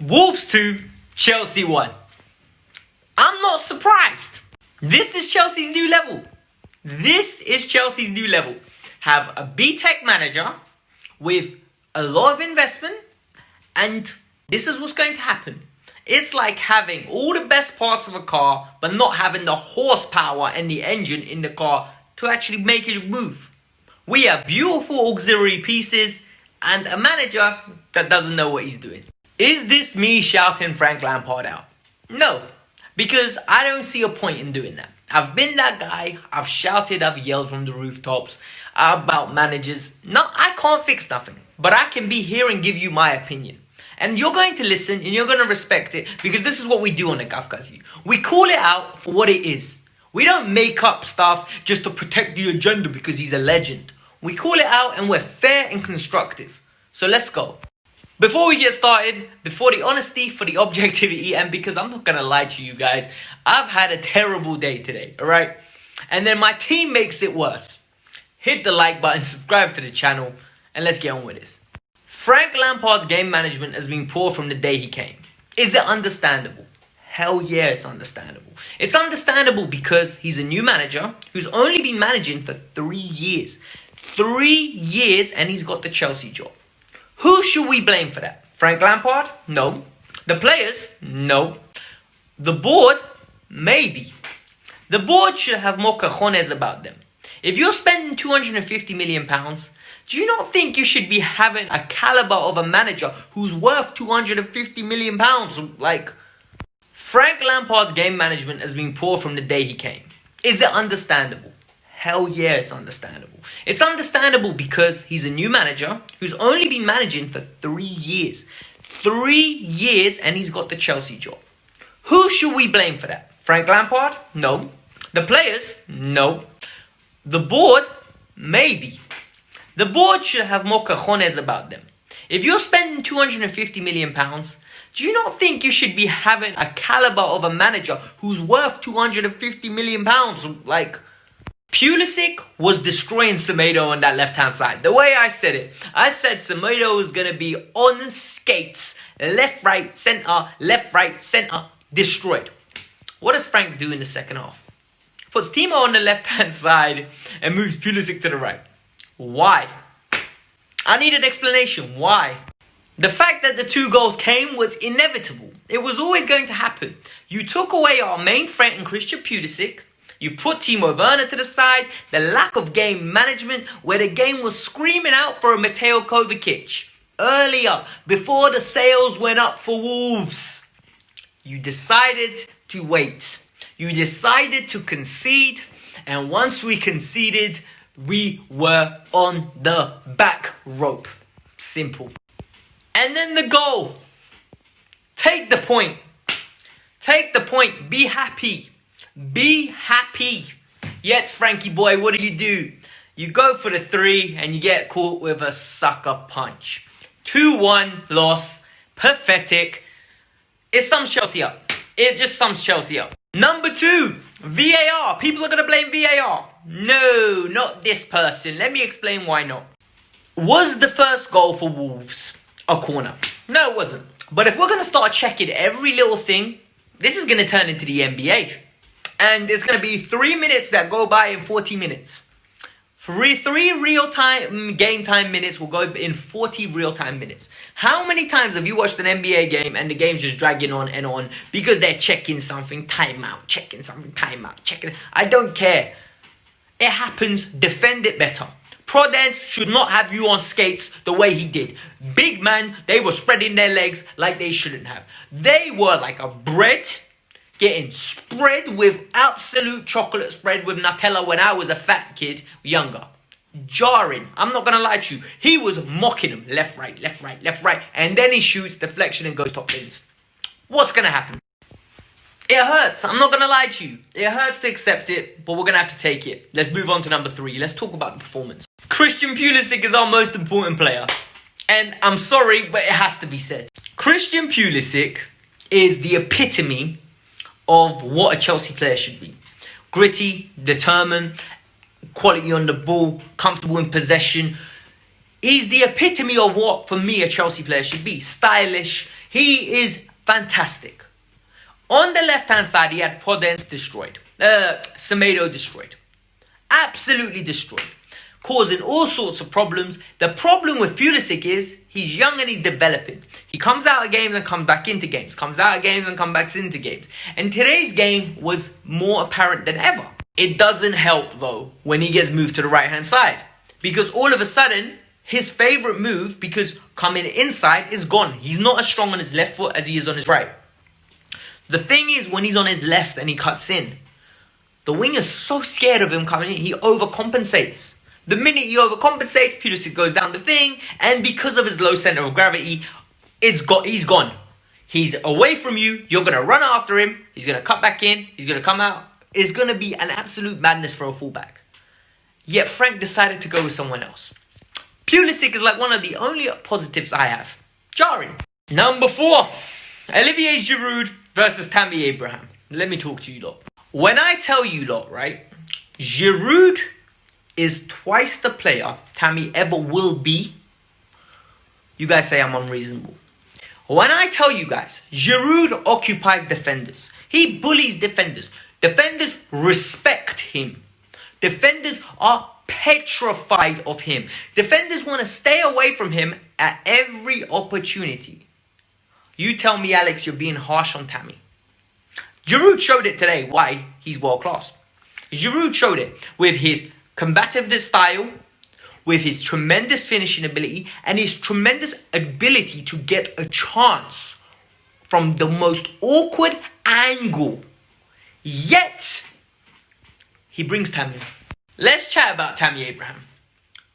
Wolves 2, Chelsea 1. I'm not surprised. This is Chelsea's new level. This is Chelsea's new level. Have a B-Tech manager with a lot of investment, and this is what's going to happen. It's like having all the best parts of a car, but not having the horsepower and the engine in the car to actually make it move. We have beautiful auxiliary pieces and a manager that doesn't know what he's doing. Is this me shouting Frank Lampard out? No, because I don't see a point in doing that. I've been that guy. I've shouted, I've yelled from the rooftops about managers. No, I can't fix nothing, but I can be here and give you my opinion. And you're going to listen and you're going to respect it, because this is what we do on the Kafkazi. We call it out for what it is. We don't make up stuff just to protect the agenda because he's a legend. We call it out and we're fair and constructive. So let's go. Before we get started, before the honesty, for the objectivity, and because I'm not going to lie to you guys, I've had a terrible day today, alright? And then my team makes it worse. Hit the like button, subscribe to the channel, and let's get on with this. Frank Lampard's game management has been poor from the day he came. Is it understandable? Hell yeah, it's understandable. It's understandable because he's a new manager who's only been managing for 3 years. 3 years, and he's got the Chelsea job. Who should we blame for that? Frank Lampard? No. The players? No. The board? Maybe. The board should have more cojones about them. If you're spending £250 million, do you not think you should be having a caliber of a manager who's worth £250 million? Like, Frank Lampard's game management has been poor from the day he came. Is it understandable? Hell yeah, it's understandable. It's understandable because he's a new manager who's only been managing for 3 years. 3 years, and he's got the Chelsea job. Who should we blame for that? Frank Lampard? No. The players? No. The board? Maybe. The board should have more cojones about them. If you're spending £250 million, do you not think you should be having a caliber of a manager who's worth £250 million? Like, Pulisic was destroying Semedo on that left-hand side. The way I said it, I said Semedo was going to be on skates. Left, right, centre, destroyed. What does Frank do in the second half? Puts Timo on the left-hand side and moves Pulisic to the right. Why? I need an explanation. Why? The fact that the 2 goals came was inevitable. It was always going to happen. You took away our main threat in Christian Pulisic. You put Timo Werner to the side. The lack of game management, where the game was screaming out for a Mateo Kovacic. Earlier, before the sales went up for Wolves, you decided to wait. You decided to concede. And once we conceded, we were on the back rope. Simple. And then the goal. Take the point. Take the point. Be happy. Be happy. Yet, Frankie boy, what do? You go for the 3 and you get caught with a sucker punch. 2-1 loss. Pathetic. It sums Chelsea up. It just sums Chelsea up. Number 2, VAR. People are going to blame VAR. No, not this person. Let me explain why not. Was the first goal for Wolves a corner? No, it wasn't. But if we're going to start checking every little thing, this is going to turn into the NBA. And there's going to be 3 minutes that go by in 40 minutes. Three real-time game time minutes will go in 40 real-time minutes. How many times have you watched an NBA game and the game's just dragging on and on because they're checking something, timeout, checking something, timeout, checking. I don't care. It happens. Defend it better. Prudence should not have you on skates the way he did. Big man, they were spreading their legs like they shouldn't have. They were like a bread getting spread with absolute chocolate spread with Nutella when I was a fat kid, younger. Jarring. I'm not going to lie to you. He was mocking him. Left, right, left, right, left, right. And then he shoots, deflection, and goes top bins. What's going to happen? It hurts. I'm not going to lie to you. It hurts to accept it, but we're going to have to take it. Let's move on to number 3. Let's talk about the performance. Christian Pulisic is our most important player. And I'm sorry, but it has to be said. Christian Pulisic is the epitome of what a Chelsea player should be. Gritty, determined, quality on the ball, comfortable in possession. He's the epitome of what, for me, a Chelsea player should be. Stylish, He is fantastic. On the left-hand side, he had Podence destroyed. Semedo destroyed. Absolutely destroyed. Causing all sorts of problems. The problem with Pulisic is he's young and he's developing. He comes out of games and comes back into games. Comes out of games and comes back into games. And today's game was more apparent than ever. It doesn't help though when he gets moved to the right-hand side. Because all of a sudden, his favourite move, because coming inside, is gone. He's not as strong on his left foot as he is on his right. The thing is, when he's on his left and he cuts in, the winger's so scared of him coming in, he overcompensates. The minute he overcompensates, Pulisic goes down the thing, and because of his low centre of gravity, he's gone. He's away from you, you're going to run after him, he's going to cut back in, he's going to come out. It's going to be an absolute madness for a fullback. Yet Frank decided to go with someone else. Pulisic is like one of the only positives I have. Jarring. Number 4. Olivier Giroud versus Tammy Abraham. Let me talk to you lot. When I tell you lot, right, Giroud is twice the player Tammy ever will be, you guys say I'm unreasonable. When I tell you guys, Giroud occupies defenders. He bullies defenders. Defenders respect him. Defenders are petrified of him. Defenders want to stay away from him at every opportunity. You tell me, Alex, you're being harsh on Tammy. Giroud showed it today why he's world class. Giroud showed it with his combativeness style, with his tremendous finishing ability, and his tremendous ability to get a chance from the most awkward angle. Yet, he brings Tammy. Let's chat about Tammy Abraham.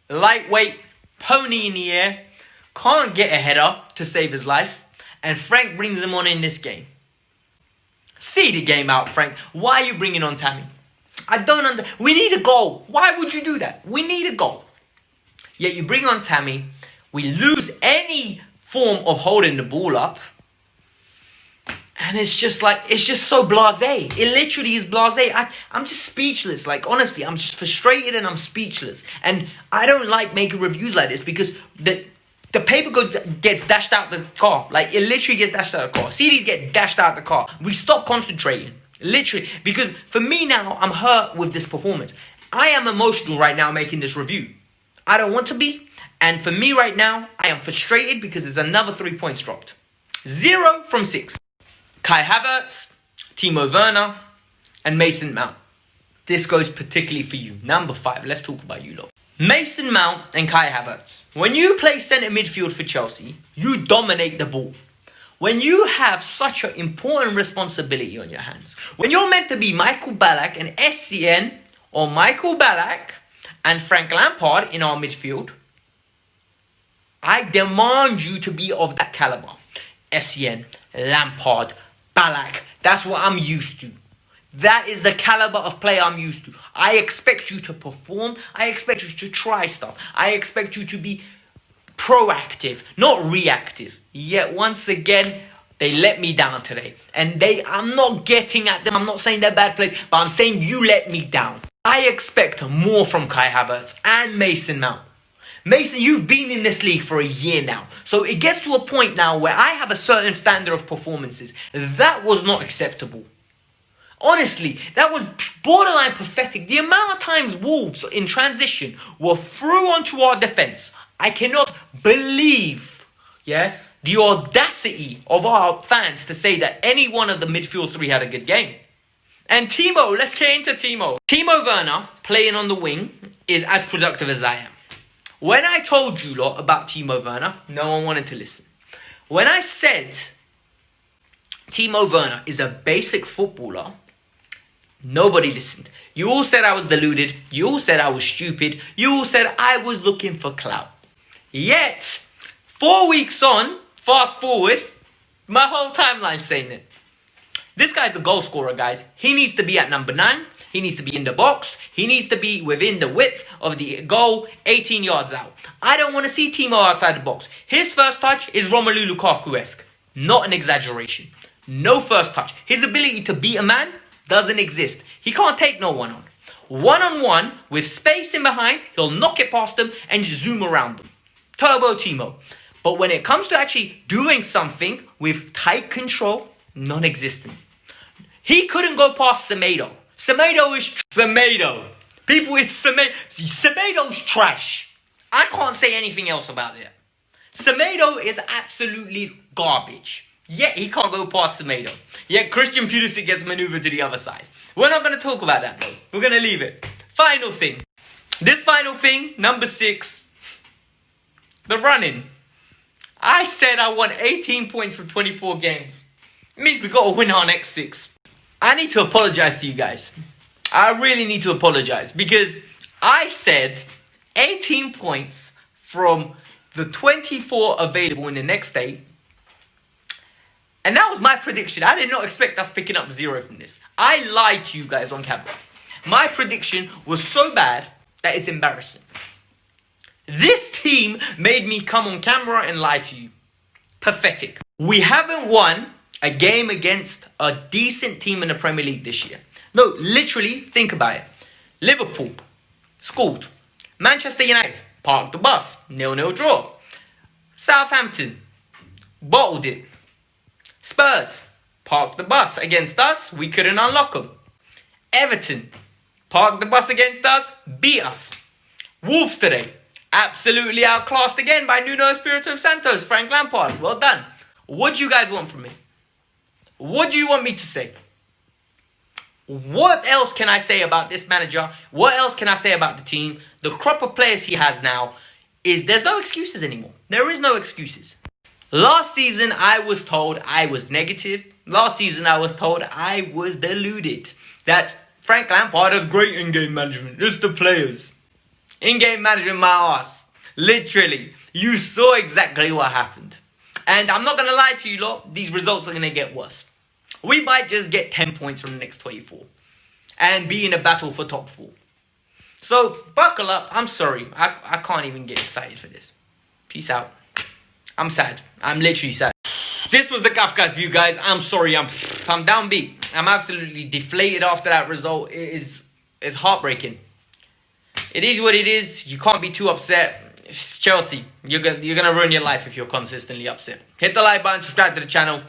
Lightweight, pony in the air, can't get a header to save his life, and Frank brings him on in this game. See the game out, Frank. Why are you bringing on Tammy? I don't understand. We need a goal. Why would you do that? We need a goal. Yet you bring on Tammy. We lose any form of holding the ball up. And it's just so blasé. It literally is blasé. I'm just speechless. Like, honestly, I'm just frustrated and I'm speechless. And I don't like making reviews like this because the paper gets dashed out the car. Like, it literally gets dashed out of the car. CDs get dashed out of the car. We stop concentrating. Literally. Because for me now, I'm hurt with this performance. I am emotional right now making this review. I don't want to be. And for me right now, I am frustrated because there's another 3 points dropped. 0 from 6. Kai Havertz, Timo Werner, and Mason Mount. This goes particularly for you. Number 5. Let's talk about you lot. Mason Mount and Kai Havertz. When you play centre midfield for Chelsea, you dominate the ball. When you have such an important responsibility on your hands, when you're meant to be Michael Ballack and SCN, or Michael Ballack and Frank Lampard in our midfield, I demand you to be of that caliber. SCN, Lampard, Ballack. That's what I'm used to. That is the caliber of player I'm used to. I expect you to perform. I expect you to try stuff. I expect you to be proactive, not reactive. Yet once again, they let me down today. And I'm not getting at them. I'm not saying they're bad players, but I'm saying you let me down. I expect more from Kai Havertz and Mason Mount. Mason, you've been in this league for a year now. So it gets to a point now where I have a certain standard of performances. That was not acceptable. Honestly, that was borderline pathetic. The amount of times Wolves in transition were through onto our defence. I cannot believe, the audacity of our fans to say that any one of the midfield 3 had a good game. And Timo, let's get into Timo. Timo Werner, playing on the wing, is as productive as I am. When I told you lot about Timo Werner, no one wanted to listen. When I said Timo Werner is a basic footballer, nobody listened. You all said I was deluded. You all said I was stupid. You all said I was looking for clout. Yet, 4 weeks on, fast forward, my whole timeline's saying it. This guy's a goal scorer, guys. He needs to be at number 9. He needs to be in the box. He needs to be within the width of the goal, 18 yards out. I don't want to see Timo outside the box. His first touch is Romelu Lukaku-esque. Not an exaggeration. No first touch. His ability to beat a man doesn't exist. He can't take no one on. One-on-one, with space in behind, he'll knock it past them and just zoom around them. Turbo Timo. But when it comes to actually doing something with tight control, non-existent. He couldn't go past Semedo. Semedo is Semedo. People, it's Semedo. Semedo's trash. I can't say anything else about it. Semedo is absolutely garbage. Yet he can't go past Semedo. Yet Christian Pulisic gets maneuvered to the other side. We're not going to talk about that though. We're going to leave it. Final thing. This final thing, number 6. The running. I said I want 18 points from 24 games. It means we got to win our next 6. I need to apologize to you guys. I really need to apologize because I said 18 points from the 24 available in the next 8. And that was my prediction. I did not expect us picking up 0 from this. I lied to you guys on camera. My prediction was so bad that it's embarrassing. This team made me come on camera and lie to you. Pathetic. We haven't won a game against a decent team in the Premier League this year. No, literally, think about it. Liverpool scored. Manchester United parked the bus. 0-0 draw. Southampton bottled it. Spurs parked the bus against us. We couldn't unlock them. Everton parked the bus against us. Beat us. Wolves today. Absolutely outclassed again by Nuno Espirito Santos, Frank Lampard. Well done. What do you guys want from me? What do you want me to say? What else can I say about this manager? What else can I say about the team? The crop of players he has now is there's no excuses anymore. There is no excuses. Last season, I was told I was negative. Last season, I was told I was deluded. That Frank Lampard has great in-game management. It's the players. In-game management, my ass. Literally. You saw exactly what happened. And I'm not going to lie to you lot. These results are going to get worse. We might just get 10 points from the next 24. And be in a battle for top 4. So, buckle up. I'm sorry. I can't even get excited for this. Peace out. I'm sad. I'm literally sad. This was the Kafka's view, guys. I'm sorry. I'm downbeat. I'm absolutely deflated after that result. It's heartbreaking. It is what it is. You can't be too upset. It's Chelsea. You're gonna ruin your life if you're consistently upset. Hit the like button, subscribe to the channel.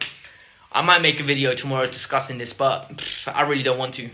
I might make a video tomorrow discussing this, but I really don't want to.